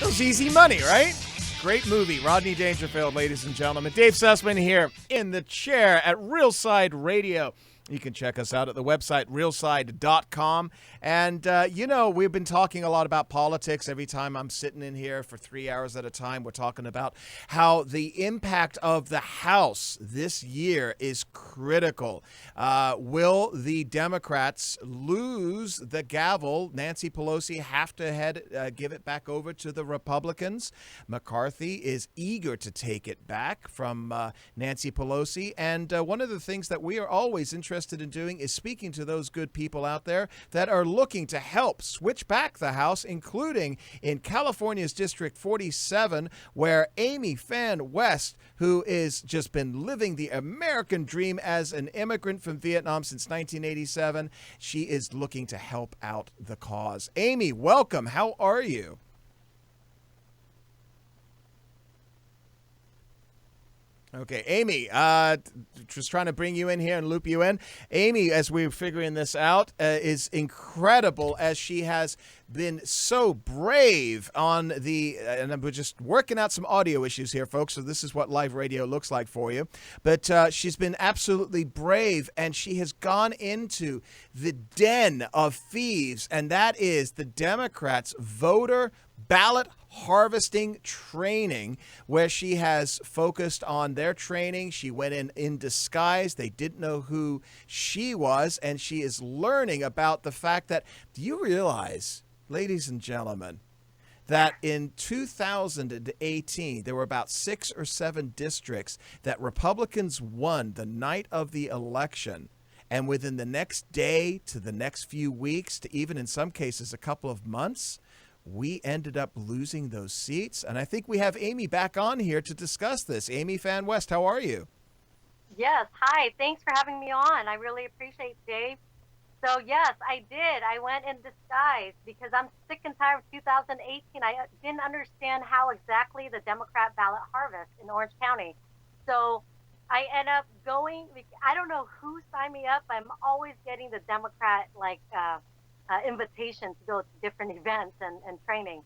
It was easy money, right? Great movie. Rodney Dangerfield, ladies and gentlemen. Dave Sussman here in the chair at Realside Radio. You can check us out at the website, realside.com. And, we've been talking a lot about politics. Every time I'm sitting in here for 3 hours at a time, we're talking about how the impact of the House this year is critical. Will the Democrats lose the gavel? Nancy Pelosi have to give it back over to the Republicans. McCarthy is eager to take it back from Nancy Pelosi. And one of the things that we are always interested in doing is speaking to those good people out there that are looking to help switch back the House, including in California's District 47, where Amy Phan West, who has just been living the American dream as an immigrant from Vietnam since 1987, she is looking to help out the cause. Amy, welcome. How are you? Okay, Amy, just trying to bring you in here and loop you in. Amy, as we're figuring this out, is incredible as she has been so brave on and we're just working out some audio issues here, folks, so this is what live radio looks like for you. But she's been absolutely brave, and she has gone into the den of thieves, and that is the Democrats' voter ballot harvesting training, where she has focused on their training. She went in disguise. They didn't know who she was, and she is learning about the fact that, do you realize, ladies and gentlemen, that in 2018, there were about 6 or 7 districts that Republicans won the night of the election. And within the next day to the next few weeks, to even in some cases a couple of months, we ended up losing those seats. And I think we have Amy back on here to discuss this. Amy Phan West, how are you? Yes. Hi. Thanks for having me on. I really appreciate it, Dave. So, yes, I did. I went in disguise because I'm sick and tired of 2018. I didn't understand how exactly the Democrat ballot harvest in Orange County. So I end up going, I don't know who signed me up. I'm always getting the Democrat, invitation to go to different events and training.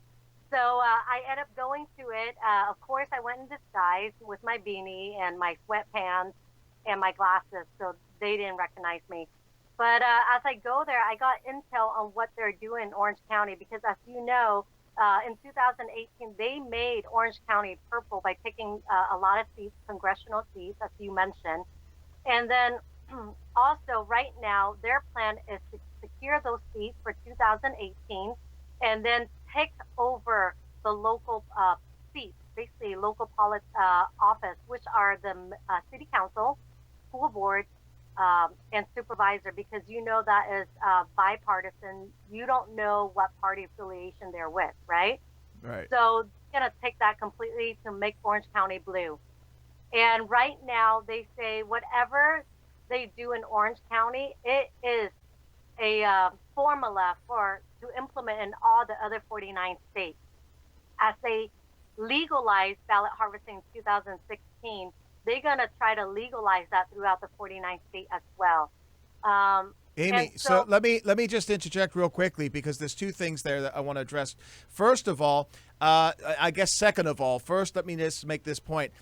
So I ended up going to it. Of course, I went in disguise with my beanie and my sweatpants and my glasses, so they didn't recognize me. But as I go there, I got intel on what they're doing in Orange County, because as you know, in 2018, they made Orange County purple by taking a lot of seats, congressional seats, as you mentioned. And then also, right now, their plan is to secure those seats for 2018 and then take over the local seats, basically local office, which are the city council, school board, and supervisor, because you know that is bipartisan. You don't know what party affiliation they're with, right? Right. So they're going to take that completely to make Orange County blue. And right now, they say whatever they do in Orange County, it is a formula to implement in all the other 49 states. As they legalized ballot harvesting in 2016, they're going to try to legalize that throughout the 49 states as well. Amy, so let me just interject real quickly, because there's 2 things there that I want to address. First of all, I guess second of all, first, let me just make this point.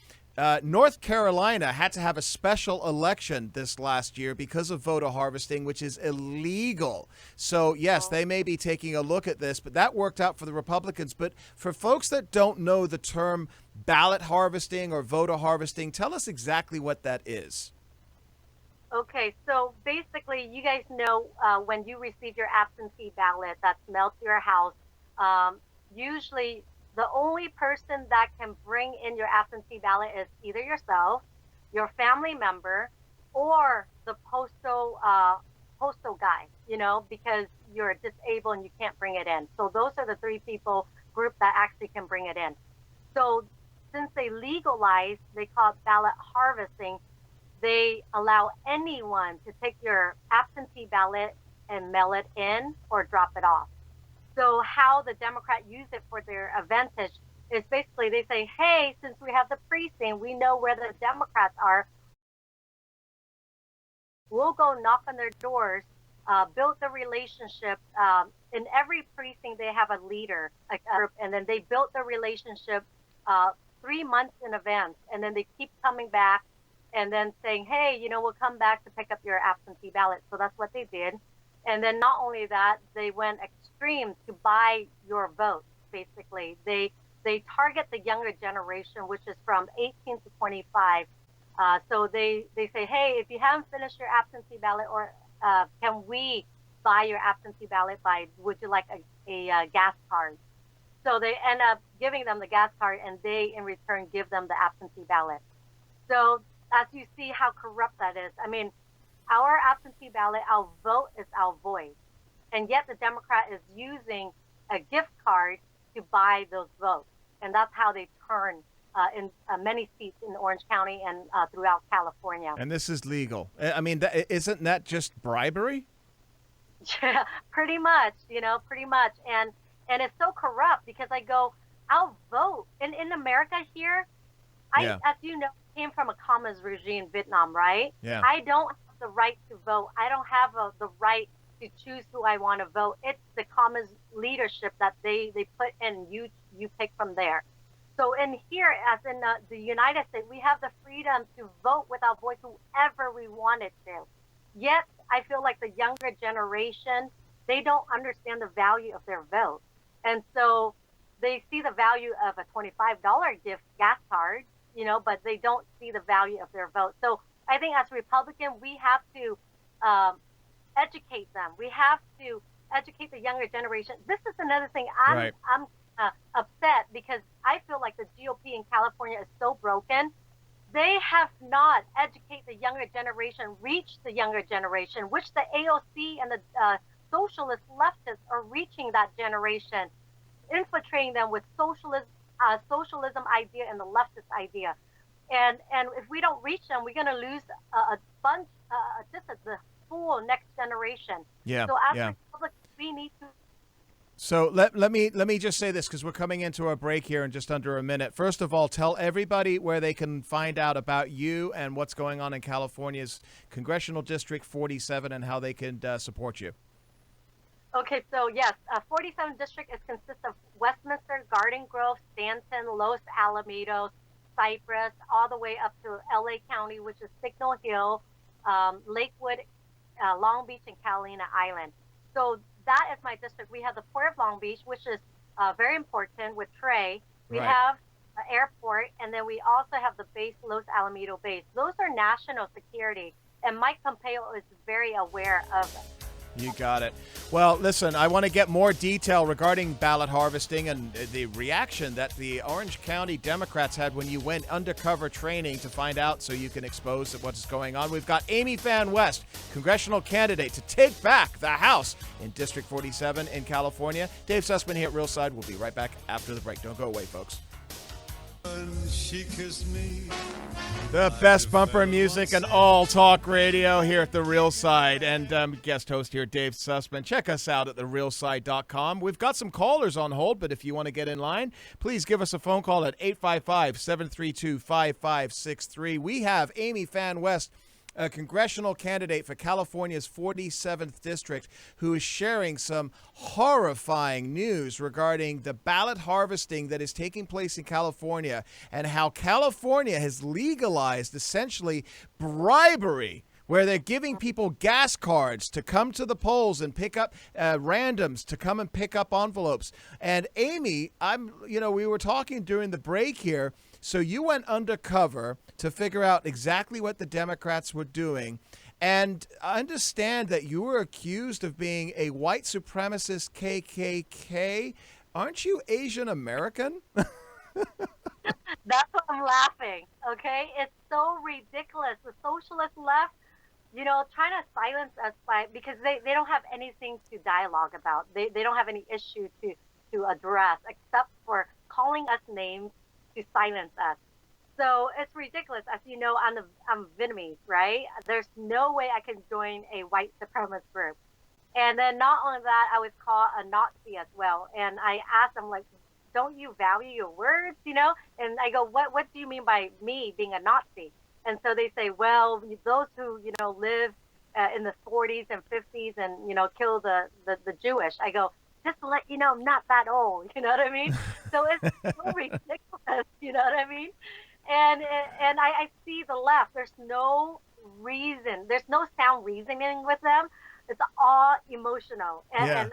North Carolina had to have a special election this last year because of voter harvesting, which is illegal. So, yes, they may be taking a look at this, but that worked out for the Republicans. But for folks that don't know the term ballot harvesting or voter harvesting, tell us exactly what that is. Okay, so basically, you guys know when you receive your absentee ballot that's mailed to your house, usually the only person that can bring in your absentee ballot is either yourself, your family member, or the postal guy, because you're disabled and you can't bring it in. So those are the 3 people group that actually can bring it in. So since they legalized, they call it ballot harvesting, they allow anyone to take your absentee ballot and mail it in or drop it off. So how the Democrat use it for their advantage is basically they say, hey, since we have the precinct, we know where the Democrats are. We'll go knock on their doors built the relationship. In every precinct, they have a leader, a group, and then they built the relationship 3 months in advance. And then they keep coming back and then saying, hey, we'll come back to pick up your absentee ballot. So that's what they did. And then not only that, they went extreme to buy your vote, basically. They target the younger generation, which is from 18 to 25. So they say, hey, if you haven't finished your absentee ballot, or can we buy your absentee ballot by, would you like a gas card? So they end up giving them the gas card, and they in return give them the absentee ballot. So as you see how corrupt that is, I mean, our absentee ballot, our vote is our voice. And yet the Democrat is using a gift card to buy those votes. And that's how they turn in many seats in Orange County and throughout California. And this is legal. I mean, isn't that just bribery? Yeah, pretty much, pretty much. And it's so corrupt because I go, I'll vote. In America here, as you know, came from a communist regime, Vietnam, right? Yeah. I don't have the right to vote. I don't have the right to choose who I want to vote. It's the communist leadership that they put in. You pick from there. So in here, as in the United States, we have the freedom to vote with our voice whoever we wanted to. Yet, I feel like the younger generation, they don't understand the value of their vote. And so they see the value of a $25 gift gas card, but they don't see the value of their vote. So I think as Republican, we have to educate them. We have to educate the younger generation. This is another thing I'm upset because I feel like the GOP in California is so broken. They have not educated the younger generation, reached the younger generation, which the AOC and the socialist leftists are reaching that generation, infiltrating them with socialism idea and the leftist idea. And if we don't reach them, we're going to lose a bunch, the full next generation. Yeah. So as Republicans, we need to. So let me just say this, because we're coming into a break here in just under a minute. First of all, tell everybody where they can find out about you and what's going on in California's Congressional District 47 and how they can support you. Okay, so yes, 47th District consists of Westminster, Garden Grove, Stanton, Los Alamitos, Cypress, all the way up to LA County, which is Signal Hill, Lakewood, Long Beach, and Catalina Island. So that is my district. We have the Port of Long Beach, which is very important with Trey. We have an airport, and then we also have the base, Los Alamitos base. Those are national security, and Mike Pompeo is very aware of it. You got it. Well, listen, I want to get more detail regarding ballot harvesting and the reaction that the Orange County Democrats had when you went undercover training to find out so you can expose what's going on. We've got Phan West, congressional candidate to take back the House in District 47 in California. Dave Sussman here at Real Side. We'll be right back after the break. Don't go away, folks. She kissed me. The best bumper music and all talk radio here at The Real Side. And guest host here, Dave Sussman. Check us out at therealside.com. We've got some callers on hold, but if you want to get in line, please give us a phone call at 855-732-5563. We have Phan West, a congressional candidate for California's 47th District, who is sharing some horrifying news regarding the ballot harvesting that is taking place in California and how California has legalized essentially bribery, where they're giving people gas cards to come to the polls and pick up randoms to come and pick up envelopes. And Amy, we were talking during the break here. So you went undercover to figure out exactly what the Democrats were doing. And I understand that you were accused of being a white supremacist KKK. Aren't you Asian American? That's why I'm laughing, okay? It's so ridiculous. The socialist left, trying to silence us because they don't have anything to dialogue about. They don't have any issue to address except for calling us names to silence us. So it's ridiculous. As you know, I'm Vietnamese, right? There's no way I can join a white supremacist group. And then not only that, I was called a Nazi as well. And I asked them, don't you value your words, And I go, what do you mean by me being a Nazi? And so they say, well, those who, live in the 40s and 50s and, kill the Jewish. I go, just to let you know, I'm not that old. You know what I mean? So it's so ridiculous. You know what I mean? And I see the left. There's no reason. There's no sound reasoning with them. It's all emotional, Yeah. and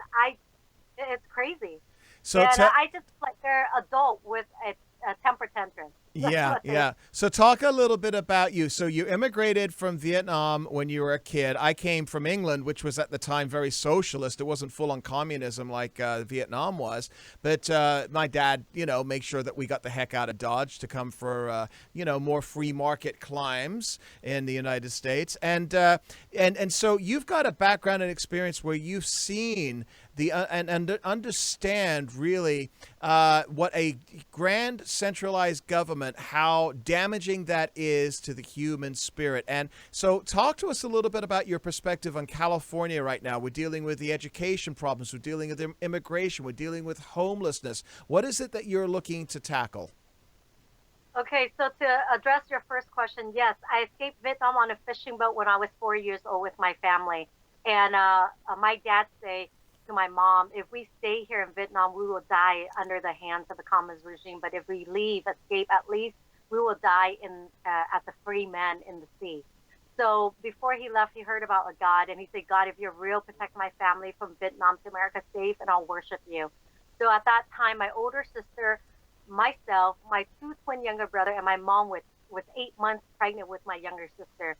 it's crazy. So And te- I just feel like they're adult with a temper tantrum. Yeah, yeah. So talk a little bit about you. So you immigrated from Vietnam when you were a kid. I came from England, which was at the time very socialist. It wasn't full on communism like Vietnam was. But my dad, made sure that we got the heck out of Dodge to come for, more free market climes in the United States. And so you've got a background and experience where you've seen and understand really what a grand centralized government, how damaging that is to the human spirit. And so talk to us a little bit about your perspective on California right now. We're dealing with the education problems. We're dealing with immigration. We're dealing with homelessness. What is it that you're looking to tackle? Okay, so to address your first question, yes, I escaped Vietnam on a fishing boat when I was 4 years old with my family. And my dad said to my mom, if we stay here in Vietnam, we will die under the hands of the communist regime. But if we leave, escape, at least we will die as a free man in the sea. So before he left, he heard about a God, and he said, God, if you're real, protect my family from Vietnam to America safe, and I'll worship you. So at that time, my older sister, myself, my two twin younger brother, and my mom was 8 months pregnant with my younger sister.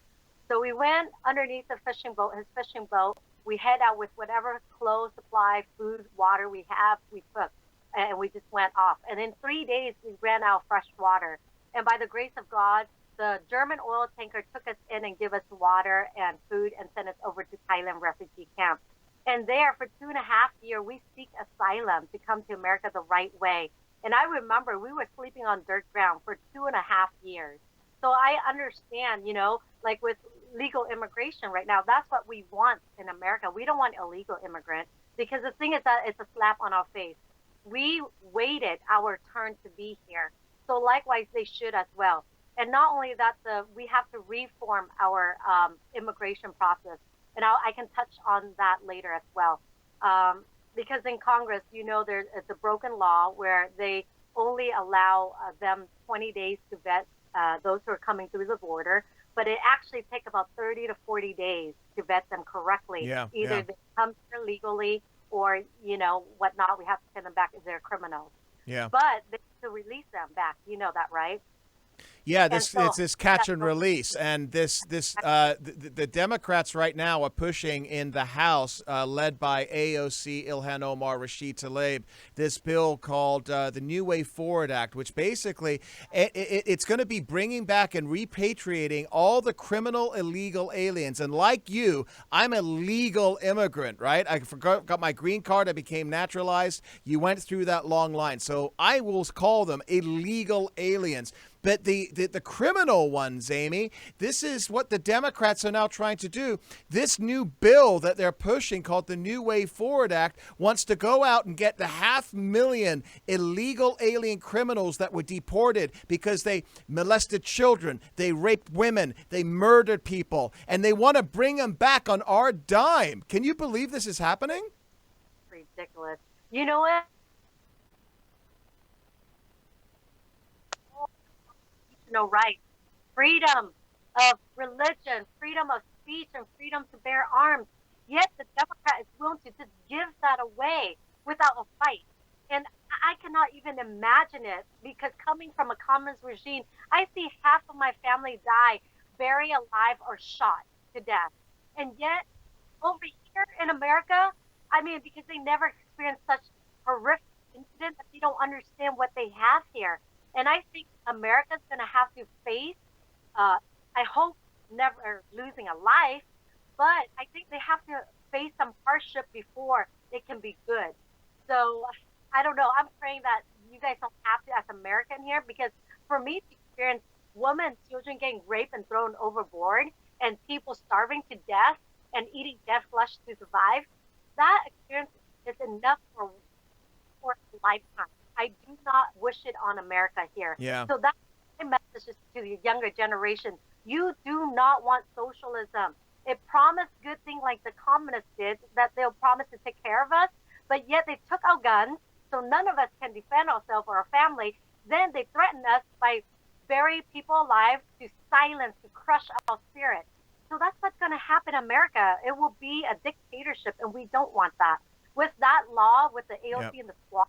So we went underneath his fishing boat. We head out with whatever clothes, supply, food, water we have, we cooked, and we just went off. And in 3 days, we ran out of fresh water. And by the grace of God, the German oil tanker took us in and gave us water and food and sent us over to Thailand refugee camp. And there, for 2.5 years, we seek asylum to come to America the right way. And I remember we were sleeping on dirt ground for 2.5 years. So I understand, like with legal immigration right now, that's what we want in America. We don't want illegal immigrants, because the thing is that it's a slap on our face. We waited our turn to be here. So likewise, they should as well. And not only that, we have to reform our immigration process. And I can touch on that later as well. Because in Congress, it's a broken law where they only allow them 20 days to vet those who are coming through the border. But it actually takes about 30 to 40 days to vet them correctly. Yeah, Either they come here legally or, whatnot. We have to send them back if they're criminals. Yeah. But they have to release them back. You know that, right? Yeah, it's this catch and release, and the Democrats right now are pushing in the House, led by AOC Ilhan Omar Rashid Tlaib, this bill called the New Way Forward Act, which basically it's going to be bringing back and repatriating all the criminal illegal aliens. And like you, I'm a legal immigrant, right? I got my green card. I became naturalized. You went through that long line, so I will call them illegal aliens. But the criminal ones, Amy, this is what the Democrats are now trying to do. This new bill that they're pushing called the New Way Forward Act wants to go out and get the 500,000 illegal alien criminals that were deported because they molested children, they raped women, they murdered people, and they want to bring them back on our dime. Can you believe this is happening? Ridiculous. You know what? No right, freedom of religion, freedom of speech, and freedom to bear arms. Yet the Democrat is willing to just give that away without a fight. And I cannot even imagine it, because coming from a communist regime, I see half of my family die buried alive or shot to death. And yet over here in America, because they never experienced such horrific incidents, that they don't understand what they have here. And I think America's going to have to face, I hope, never losing a life, but I think they have to face some hardship before it can be good. So I don't know. I'm praying that you guys don't have to as American here, because for me to experience women, children getting raped and thrown overboard, and people starving to death and eating dead flesh to survive, that experience is enough for a lifetime. I do not wish it on America here. Yeah. So that's my message to the younger generation. You do not want socialism. It promised good things like the communists did, that they'll promise to take care of us, but yet they took our guns, so none of us can defend ourselves or our family. Then they threaten us by bury people alive, to silence, to crush our spirit. So that's what's going to happen in America. It will be a dictatorship, and we don't want that. With that law, with the AOC and the squad,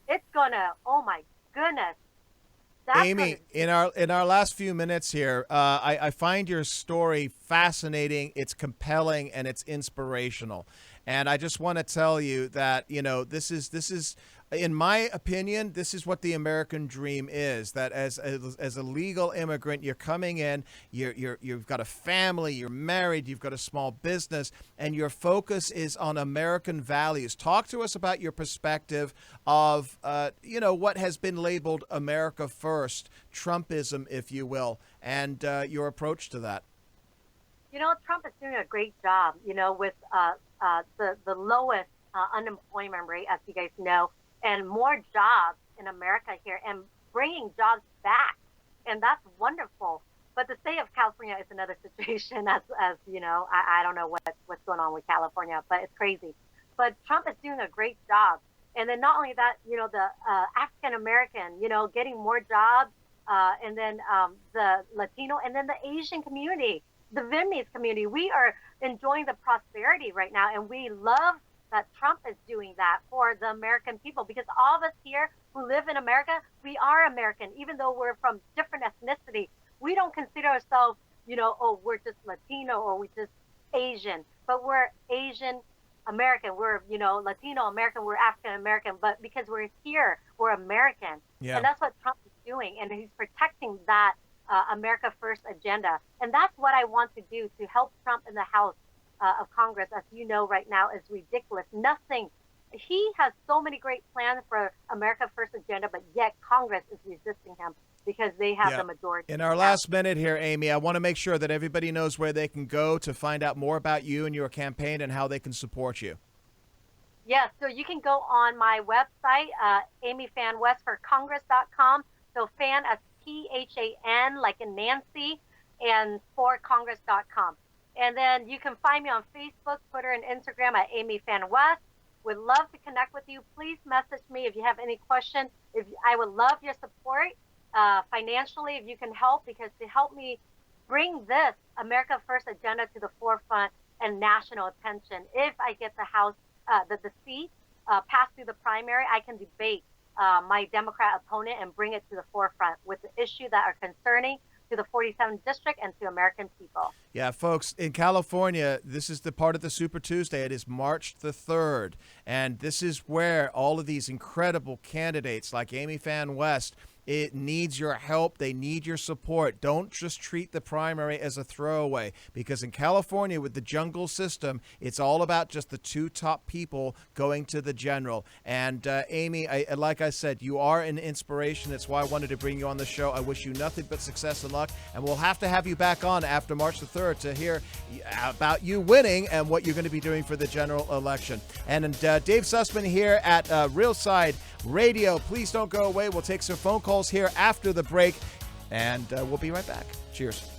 it's going to, oh my goodness. Amy, in our last few minutes here, I find your story fascinating. It's compelling and it's inspirational. And I just want to tell you that, you know, this is, in my opinion, this is what the American dream is. That as a legal immigrant, you're coming in, you've got a family, you're married, you've got a small business, and your focus is on American values. Talk to us about your perspective of, you know, what has been labeled America First, Trumpism, if you will, and your approach to that. You know, Trump is doing a great job, you know, with the lowest unemployment rate, as you guys know, and more jobs in America here, and bringing jobs back. And that's wonderful. But the state of California is another situation, as you know. I don't know what's going on with California, but it's crazy. But Trump is doing a great job. And then not only that, you know, the African-American, you know, getting more jobs, and then the Latino, and then the Asian community, the Vietnamese community. We are enjoying the prosperity right now, and we love that Trump is doing that for the American people, because all of us here who live in America, we are American, even though we're from different ethnicity. We don't consider ourselves, you know, oh, we're just Latino or we're just Asian, but we're Asian American. We're, you know, Latino American, we're African American, but because we're here, we're American. Yeah. And that's what Trump is doing, and he's protecting that America First agenda. And that's what I want to do, to help Trump in the House of Congress. As you know, right now is ridiculous. Nothing. He has so many great plans for America First agenda, but yet Congress is resisting him because they have the majority. In our last minute here, Amy, I want to make sure that everybody knows where they can go to find out more about you and your campaign and how they can support you. Yes, so you can go on my website, amyphanwestforcongress.com. So Phan as Phan, like in Nancy, and for congress.com. And then you can find me on Facebook, Twitter, and Instagram at Amy Phan West. Would love to connect with you. Please message me if you have any questions. I would love your support financially, if you can help, because to help me bring this America First agenda to the forefront and national attention. If I get the House, the seat passed through the primary, I can debate my Democrat opponent and bring it to the forefront with the issues that are concerning to the 47th district and to American people. Yeah, folks, in California, this is the part of the Super Tuesday. It is March the 3rd, and this is where all of these incredible candidates like Amy Phan West, it needs your help. They need your support. Don't just treat the primary as a throwaway, because in California with the jungle system, it's all about just the two top people going to the general. And Amy, like I said, you are an inspiration. That's why I wanted to bring you on the show. I wish you nothing but success and luck, and we'll have to have you back on after March the 3rd to hear about you winning and what you're going to be doing for the general election. And Dave Sussman here at Real Side Radio. Please don't go away. We'll take some phone calls here after the break, and we'll be right back. Cheers.